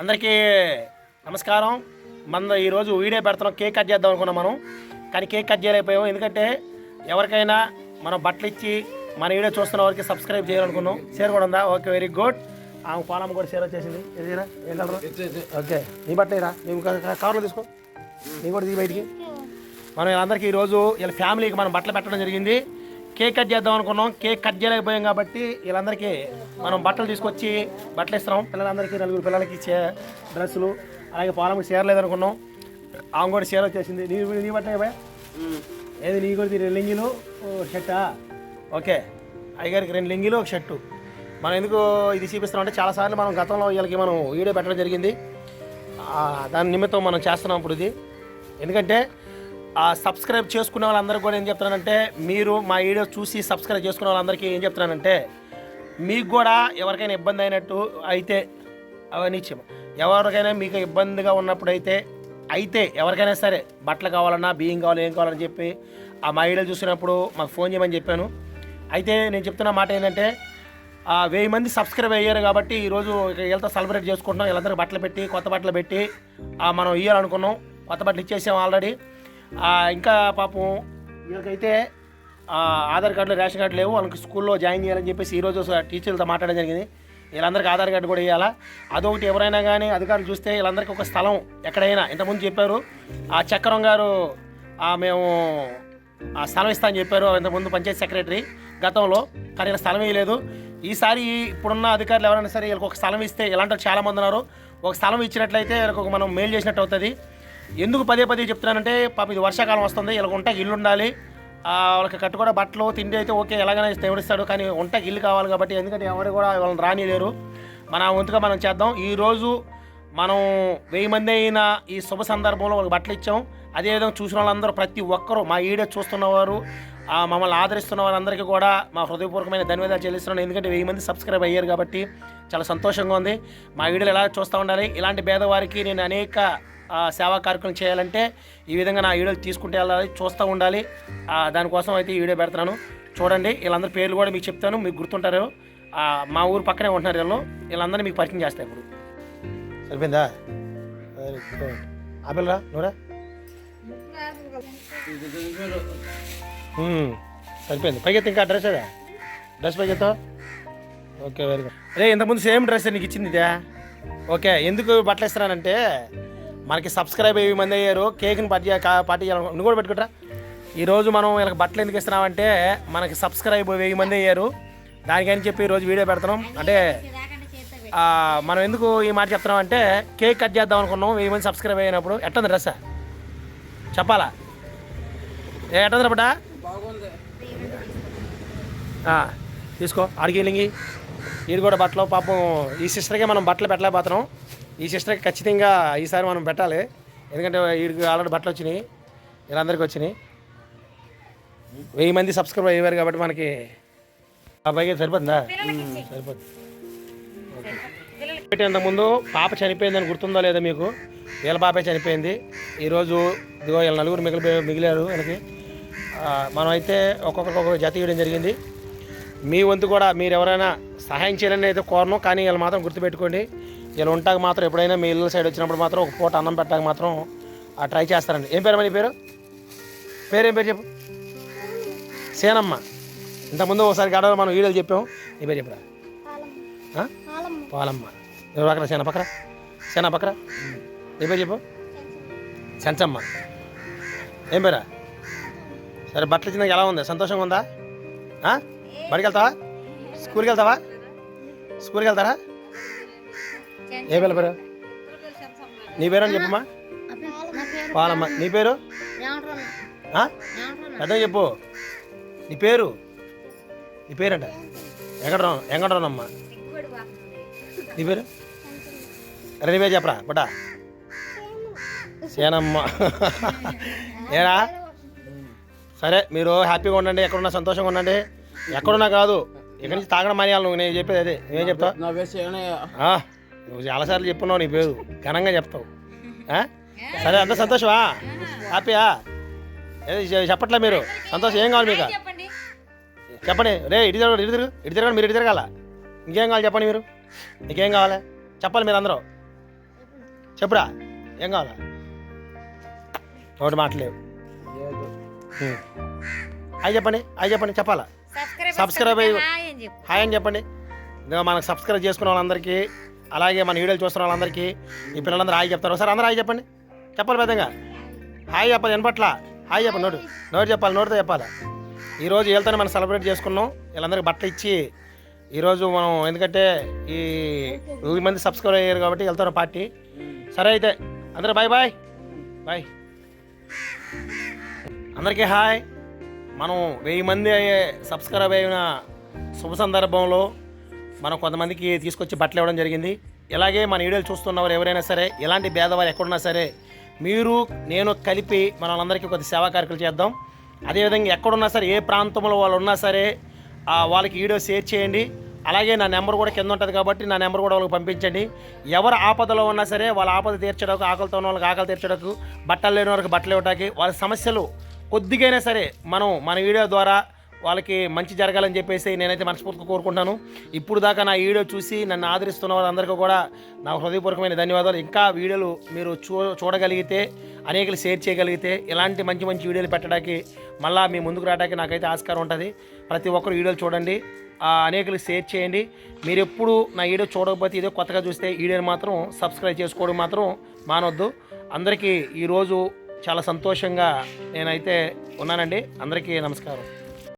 అందరికీ నమస్కారం. మన ఈరోజు వీడియో పెడుతున్నాం. కేక్ కట్ చేద్దాం అనుకున్నాం మనం, కానీ కేక్ కట్ చేయలేకపోయాం. ఎందుకంటే ఎవరికైనా మనం బట్టలు ఇచ్చి మన వీడియో చూస్తున్న వారికి సబ్స్క్రైబ్ చేయాలనుకున్నాం. షేర్ కూడా ఉందా? Okay, very good. ఆమె పాలమ్మ కూడా షేర్ వచ్చేసింది. ఏదిరా ఏం కలరు? ఓకే, నీ బట్టలేరా? నీవు కవర్లో తీసుకో, నీ కూడా తీ బయటికి. మనం వీళ్ళందరికీ ఈరోజు వీళ్ళ ఫ్యామిలీకి మనం బట్టలు పెట్టడం జరిగింది. కేక్ కట్ చేద్దాం అనుకున్నాం, కేక్ కట్ చేయలేకపోయాం కాబట్టి వీళ్ళందరికీ మనం బట్టలు తీసుకొచ్చి బట్టలు ఇస్తున్నాం. పిల్లలందరికీ నలుగురు పిల్లలకి డ్రెస్సులు, అలాగే పాలమ్మకి చీర లేదనుకున్నాం. ఆమె కూడా చీర వచ్చేసింది. నీ బట్టలే భయ ఏది? నీ కూడా 2 లింగిలు షర్టా? ఓకే, అయ్యగారికి 2 లింగిలు ఒక షర్టు. మనం ఎందుకు ఇది చూపిస్తున్నాం అంటే చాలాసార్లు మనం గతంలో వీళ్ళకి మనం వీడియో పెట్టడం జరిగింది. దాని నిమిత్తం మనం చేస్తున్నాం ఇప్పుడు ఇది. ఎందుకంటే సబ్స్క్రైబ్ చేసుకునే వాళ్ళందరికీ కూడా ఏం చెప్తున్నానంటే, మీరు మా వీడియో చూసి సబ్స్క్రైబ్ చేసుకునే వాళ్ళందరికీ ఏం చెప్తున్నానంటే, మీకు కూడా ఎవరికైనా ఇబ్బంది అయినట్టు అయితే అవన్నీ ఎవరికైనా మీకు ఇబ్బందిగా ఉన్నప్పుడు అయితే ఎవరికైనా సరే బట్టలు కావాలన్నా బియ్యం కావాలి ఏం కావాలని చెప్పి మా వీడియోలు చూసినప్పుడు మాకు ఫోన్ చేయమని చెప్పాను. అయితే నేను చెప్తున్న మాట ఏంటంటే, 1000 మంది సబ్స్క్రైబ్ అయ్యారు కాబట్టి ఈరోజు వీళ్ళతో సెలబ్రేట్ చేసుకుంటున్నాం. వీళ్ళందరికీ బట్టలు పెట్టి కొత్త బట్టలు పెట్టి మనం ఇవ్వాలనుకున్నాం. కొత్త బట్టలు ఇచ్చేసాం ఆల్రెడీ. ఇంకా పాపం వీళ్ళకైతే ఆధార్ కార్డులు రేషన్ కార్డు లేవు. వాళ్ళకి స్కూల్లో జాయిన్ చేయాలని చెప్పేసి ఈరోజు టీచర్లతో మాట్లాడడం జరిగింది. వీళ్ళందరికీ ఆధార్ కార్డు కూడా ఇవ్వాలా. అదొకటి. ఎవరైనా కానీ అధికారులు చూస్తే వీళ్ళందరికీ ఒక స్థలం ఎక్కడైనా, ఇంతకుముందు చెప్పారు చక్రం గారు మేము స్థలం ఇస్తా అని చెప్పారు ఇంతకుముందు పంచాయతీ సెక్రటరీ గతంలో, కానీ ఇలా స్థలం ఇవ్వలేదు. ఈసారి ఇప్పుడున్న అధికారులు ఎవరైనా సరే వీళ్ళకి ఒక స్థలం ఇస్తే, ఇలాంటి చాలామంది ఉన్నారు, ఒక స్థలం ఇచ్చినట్లయితే వీళ్ళకి మనం మేలు చేసినట్టు అవుతుంది. ఎందుకు పదే చెప్తున్నానంటే, పాప ఇది వర్షాకాలం వస్తుంది, వీళ్ళకి ఉంటాకి ఇల్లు ఉండాలి. వాళ్ళకి కట్టుకోవడం బట్టలు తిండి అయితే ఓకే, ఎలాగైనా ఎవరిస్తాడు, కానీ ఉంటాకి ఇల్లు కావాలి కాబట్టి. ఎందుకంటే ఎవరు కూడా వాళ్ళని రానిలేరు. మన వంతుగా మనం చేద్దాం. ఈరోజు మనం 1000 మంది అయిన ఈ శుభ సందర్భంలో వాళ్ళకి బట్టలు ఇచ్చాం. అదేవిధంగా చూసిన వాళ్ళందరూ ప్రతి ఒక్కరూ మా వీడియో చూస్తున్నవారు, మమ్మల్ని ఆదరిస్తున్న వారందరికీ కూడా మా హృదయపూర్వకమైన ధన్యవాదాలు చెల్లిస్తున్నాను. ఎందుకంటే 1000 మంది సబ్స్క్రైబ్ అయ్యారు కాబట్టి చాలా సంతోషంగా ఉంది. మా వీడియోలు ఎలా చూస్తూ ఉండాలి. ఇలాంటి పేదవారికి నేను అనేక సేవా కార్యక్రమం చేయాలంటే ఈ విధంగా నా వీడియోలు తీసుకుంటే వెళ్ళాలి, చూస్తూ ఉండాలి. దానికోసం అయితే ఈ వీడియో పెడతాను. చూడండి, వీళ్ళందరి పేర్లు కూడా మీకు చెప్తాను, మీకు గుర్తుంటారు. మా ఊరు పక్కనే ఉంటున్నారు వీళ్ళందరినీ మీకు పరిచయం చేస్తాయి. ఇప్పుడు సరిపోయిందా? ఆపిల్రా నువ్వురా, సరిపోయింది. పైకెత్తా, ఇంకా డ్రెస్ అదా? డ్రెస్ పైకెత్తా. Okay, very good. అరే ఇంతకుముందు సేమ్ డ్రెస్ నీకు ఇచ్చింది ఇదే. ఓకే, ఎందుకు బట్టలు ఇస్తున్నానంటే, మనకి సబ్స్క్రైబ్ 1000 మంది అయ్యారు. కేక్ని పార్టీ చేయాలి. నువ్వు కూడా పెట్టుకుంటా. ఈరోజు మనం వీళ్ళకి బట్టలు ఎందుకు ఇస్తున్నామంటే, మనకి సబ్స్క్రైబ్ 1000 మంది అయ్యారు. దానికని చెప్పి ఈరోజు వీడియో పెడుతున్నాం. అంటే మనం ఎందుకు ఈ మాట చెప్తున్నాం అంటే, కేక్ కట్ చేద్దాం అనుకున్నాం 1000 మంది సబ్స్క్రైబ్ అయినప్పుడు. ఎట్టుంది డ్రెస్ చెప్పాలా? ఎట్టుంది బట్ట? తీసుకో, అడిగి లింగి. ఇది కూడా బట్టలు. పాపం ఈ సిస్టర్కి మనం బట్టలు పెట్టలేకపోతున్నాం. ఈ సిస్టర్కి ఖచ్చితంగా ఈసారి మనం పెట్టాలి. ఎందుకంటే వీడికి ఆల్రెడీ బట్టలు వచ్చినాయి, వీళ్ళందరికీ వచ్చినాయి. 1000 మంది సబ్స్క్రైబ్ అయ్యారు కాబట్టి మనకి అబ్బాయికి సరిపోతుందా? సరిపోతుంది. ఇంతకుముందు పాప చనిపోయిందని గుర్తుందో లేదా మీకు? వీళ్ళ పాపే చనిపోయింది. ఈరోజు ఇదిగో వీళ్ళ 4 మిగిలారు వీళ్ళకి. మనం అయితే ఒక్కొక్క జత ఇవ్వడం జరిగింది. మీ వంతు కూడా మీరు ఎవరైనా సహాయం చేయాలని అయితే కోరను, కానీ వీళ్ళు మాత్రం గుర్తుపెట్టుకోండి. వీళ్ళు ఉంటాక మాత్రం ఎప్పుడైనా మీ ఇళ్ళ సైడ్ వచ్చినప్పుడు మాత్రం ఒక పూట అన్నం పెట్టాక మాత్రం ట్రై చేస్తారండి. ఏం పేరు నీ పేరు? ఏం పేరు చెప్పు. సేనమ్మ. ఇంతకుముందు ఒకసారి గడవలో మనం వీడియోలు చెప్పాం. నీ పేరు చెప్పురా. పాలమ్మ. ఎవరు పక్కన? సేన పక్కన. నీ పేరు చెప్పు. సెంచమ్మ. ఏం పేరా? సరే, బట్టలు ఇచ్చినాక ఎలా ఉంది? సంతోషంగా ఉందా? బడికి వెళ్తావా? స్కూల్కి వెళ్తావా? స్కూల్కి వెళ్తారా? ఏ పిల్ల పేరు? నీ పేరు అని చెప్పమ్మా. పాలమ్మ. నీ పేరు? పెద్దగా చెప్పు. నీ పేరు అంట. ఎంగడరానమ్మా. నీ పేరు? నీ పేరు చెప్పరా బట్ట. సేనమ్మ. ఏరా? సరే, మీరు హ్యాపీగా ఉండండి, ఎక్కడున్నా సంతోషంగా ఉండండి. ఎక్కడున్నా కాదు, ఇక్కడి నుంచి తాగడం మానేయాలి. నువ్వు నేను చెప్పేది అదే. నువ్వేం చెప్తావు? నువ్వు చాలాసార్లు చెప్పున్నావు, నీ పేరు ఘనంగా చెప్తావు. సరే, అంత సంతోషమా? హ్యాపీయా? చెప్పట్లే మీరు? సంతోషం. ఏం కావాలి మీకు? చెప్పండి. రే ఇటు తిరగండి. మీరు ఇటు తిరగాల. ఇంకేం కావాలి చెప్పండి. మీరు మీకేం కావాలి చెప్పాలి మీరు అందరూ. చెప్పురా ఏం కావాలా ఒకటి మాటలేవు అవి చెప్పండి చెప్పాలా సబ్స్క్రైబ్ అయ్యి హాయ్ అని చెప్పండి ఇంకా మనకు సబ్స్క్రైబ్ చేసుకున్న వాళ్ళందరికీ అలాగే మన వీడియోలు చూస్తున్న వాళ్ళందరికీ ఈ పిల్లలందరూ హాయ్ చెప్తారు ఒకసారి అందరూ హాయ్ చెప్పాలి పెద్దగా హాయ్ చెప్పాలి వినపట్ల హాయ్ చెప్పండి నోటి చెప్పాలి నోటితో చెప్పాలి. ఈరోజు వీళ్ళతోనే మనం సెలబ్రేట్ చేసుకున్నాం. వీళ్ళందరికీ బట్టలు ఇచ్చి ఈరోజు మనం ఎందుకంటే ఈ 1000 మంది సబ్స్క్రైబ్ అయ్యారు కాబట్టి వెళ్తాను పార్టీ. సరే అయితే అందరూ బాయ్ అందరికీ హాయ్. మనం 1000 మంది సబ్స్క్రైబ్ అయిన శుభ సందర్భంలో మనం కొంతమందికి తీసుకొచ్చి బట్టలు ఇవ్వడం జరిగింది. ఇలాగే మన వీడియోలు చూస్తున్నవారు ఎవరైనా సరే ఇలాంటి భేదవారు ఎక్కడున్నా సరే మీరు నేను కలిపి మన వాళ్ళందరికీ కొద్ది సేవా కార్యక్రమాలు చేద్దాం. అదేవిధంగా ఎక్కడున్నా సరే ఏ ప్రాంతంలో వాళ్ళు ఉన్నా సరే వాళ్ళకి వీడియో షేర్ చేయండి. అలాగే నా నెంబర్ కూడా కింద ఉంటుంది కాబట్టి నా నెంబర్ కూడా వాళ్ళకి పంపించండి. ఎవరు ఆపదలో ఉన్నా సరే వాళ్ళ ఆపద తీర్చడానికి ఆకలితో ఉన్న వాళ్ళకి ఆకలి తీర్చడానికి బట్టలు లేని వాళ్ళకి బట్టలు ఇవ్వడానికి వాళ్ళ సమస్యలు కొద్దిగైనా సరే మన వీడియో ద్వారా వాళ్ళకి మంచి జరగాలని చెప్పేసి నేనైతే మనస్ఫూర్తిగా కోరుకుంటున్నాను. ఇప్పుడు దాకా నా వీడియో చూసి నన్ను ఆదరిస్తున్న వాళ్ళందరికీ కూడా నా హృదయపూర్వకమైన ధన్యవాదాలు. ఇంకా వీడియోలు మీరు చూడగలిగితే అనేకలు షేర్ చేయగలిగితే ఇలాంటి మంచి మంచి వీడియోలు పెట్టడానికి మళ్ళీ మీ ముందుకు రావడానికి నాకైతే ఆస్కారం ఉంటుంది. ప్రతి ఒక్కరు వీడియోలు చూడండి, అనేకలు షేర్ చేయండి. మీరు ఎప్పుడు నా వీడియో చూడకపోతే ఇదే కొత్తగా చూస్తే వీడియోని మాత్రం సబ్స్క్రైబ్ చేసుకోవడం మాత్రం మానవద్దు. అందరికీ ఈరోజు చాలా సంతోషంగా నేనైతే ఉన్నానండి. అందరికీ నమస్కారం.